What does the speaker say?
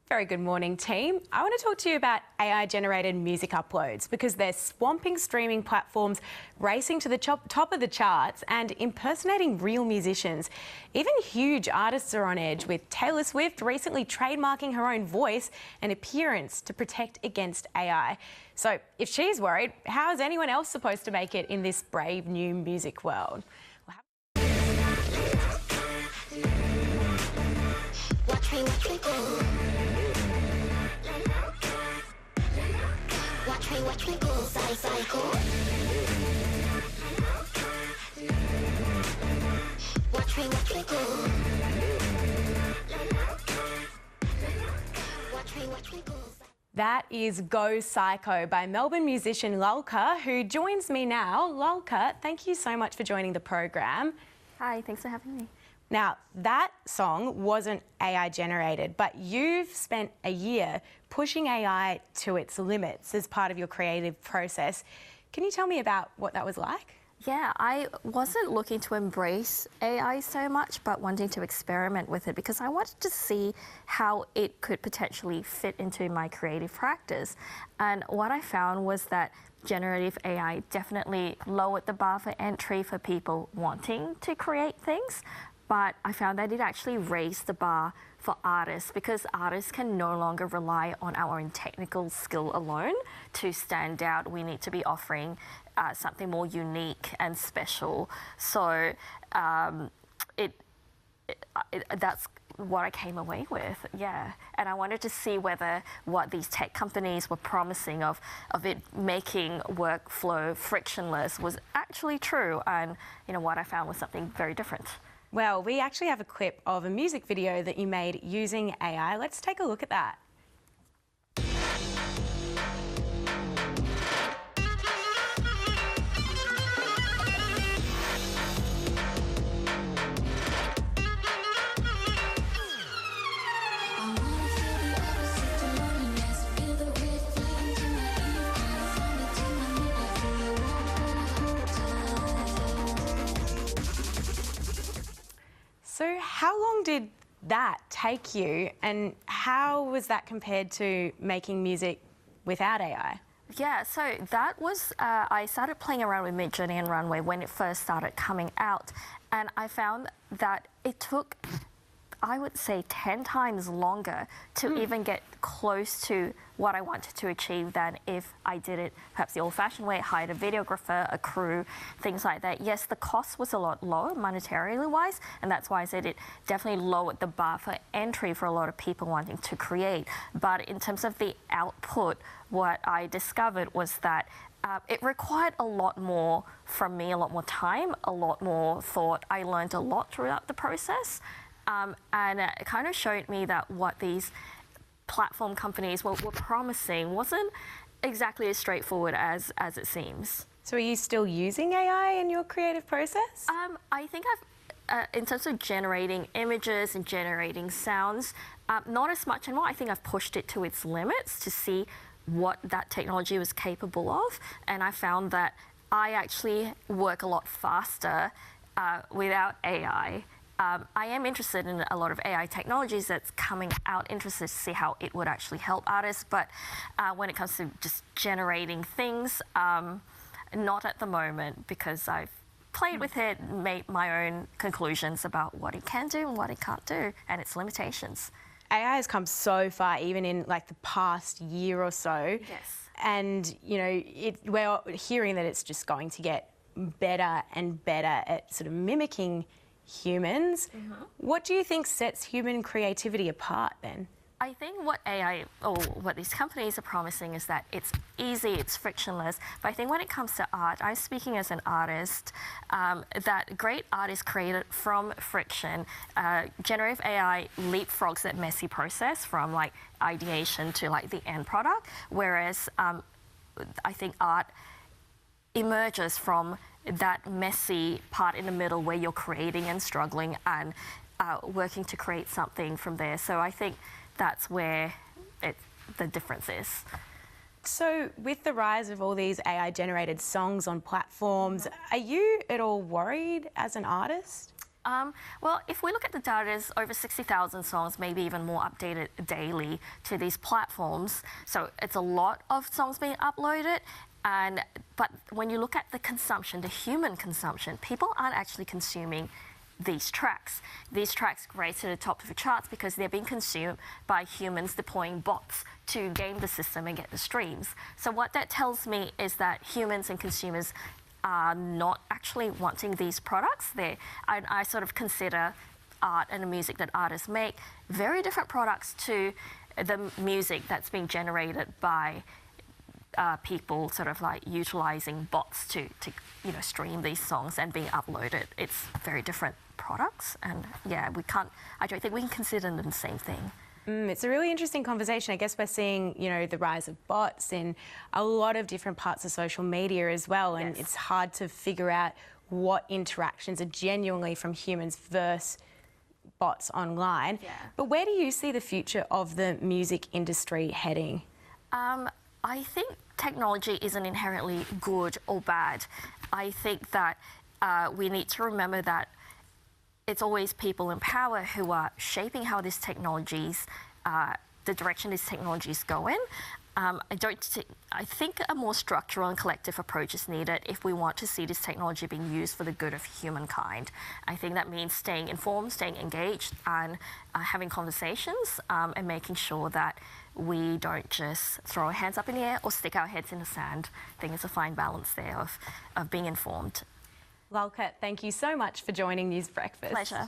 Very good morning, team. I want to talk to you about AI-generated music uploads because they're swamping streaming platforms, racing to the top of the charts and impersonating real musicians. Even huge artists are on edge, with Taylor Swift recently trademarking her own voice and appearance to protect against AI. So if she's worried, how is anyone else supposed to make it in this brave new music world? Watch me go, psycho. Watch me go. Watch me go. That is Go Psycho by Melbourne musician Lulka, who joins me now. Lulka, thank you so much for joining the program. Hi, thanks for having me. Now, that song wasn't AI generated, but you've spent a year pushing AI to its limits as part of your creative process. Can you tell me about what that was like? Yeah, I wasn't looking to embrace AI so much, but wanting to experiment with it because I wanted to see how it could potentially fit into my creative practice. And what I found was that generative AI definitely lowered the bar for entry for people wanting to create things. But I found that it actually raised the bar for artists because artists can no longer rely on our own technical skill alone to stand out. We need to be offering something more unique and special. So that's what I came away with, yeah. And I wanted to see whether what these tech companies were promising of it making workflow frictionless was actually true. And what I found was something very different. Well, we actually have a clip of a music video that you made using AI. Let's take a look at that. So how long did that take you, and how was that compared to making music without AI? Yeah, so that was, I started playing around with Midjourney and Runway when it first started coming out, and I found that it took, I would say, 10 times longer to even get close to what I wanted to achieve than if I did it perhaps the old-fashioned way, hired a videographer, a crew, things like that. Yes, the cost was a lot lower monetarily wise, and that's why I said it definitely lowered the bar for entry for a lot of people wanting to create. But in terms of the output, what I discovered was that it required a lot more from me, a lot more time, a lot more thought. I learned a lot throughout the process. And it kind of showed me that what these platform companies were promising wasn't exactly as straightforward as it seems. So are you still using AI in your creative process? I think in terms of generating images and generating sounds, not as much anymore. I think I've pushed it to its limits to see what that technology was capable of. And I found that I actually work a lot faster without AI. I am interested in a lot of AI technologies that's coming out, interested to see how it would actually help artists. But when it comes to just generating things, not at the moment, because I've played with it, made my own conclusions about what it can do and what it can't do, and its limitations. AI has come so far, even in like the past year or so. Yes. And, we're hearing that it's just going to get better and better at sort of mimicking humans. What do you think sets human creativity apart then? I think what AI or what these companies are promising is that it's easy, it's frictionless. But I think when it comes to art, I'm speaking as an artist, that great art is created from friction. Generative AI leapfrogs that messy process from like ideation to like the end product, whereas I think art emerges from that messy part in the middle where you're creating and struggling and working to create something from there. So I think that's where the difference is. So with the rise of all these AI-generated songs on platforms, are you at all worried as an artist? Well, if we look at the data, there's over 60,000 songs, maybe even more updated daily to these platforms. So it's a lot of songs being uploaded. But when you look at the consumption, the human consumption, people aren't actually consuming these tracks. These tracks race to the top of the charts because they're being consumed by humans deploying bots to game the system and get the streams. So what that tells me is that humans and consumers are not actually wanting these products. I sort of consider art and the music that artists make very different products to the music that's being generated by people sort of like utilizing bots to stream these songs and being uploaded. It's very different products, and yeah, I don't think we can consider them the same thing. It's a really interesting conversation. I guess we're seeing, the rise of bots in a lot of different parts of social media as well, and it's hard to figure out what interactions are genuinely from humans versus bots online. Yeah. But where do you see the future of the music industry heading? I think technology isn't inherently good or bad. I think that we need to remember that it's always people in power who are shaping how these technologies, the direction these technologies go in. I think a more structural and collective approach is needed if we want to see this technology being used for the good of humankind. I think that means staying informed, staying engaged, and having conversations and making sure that we don't just throw our hands up in the air or stick our heads in the sand. I think it's a fine balance there of being informed. Lalkat, thank you so much for joining News Breakfast. Pleasure.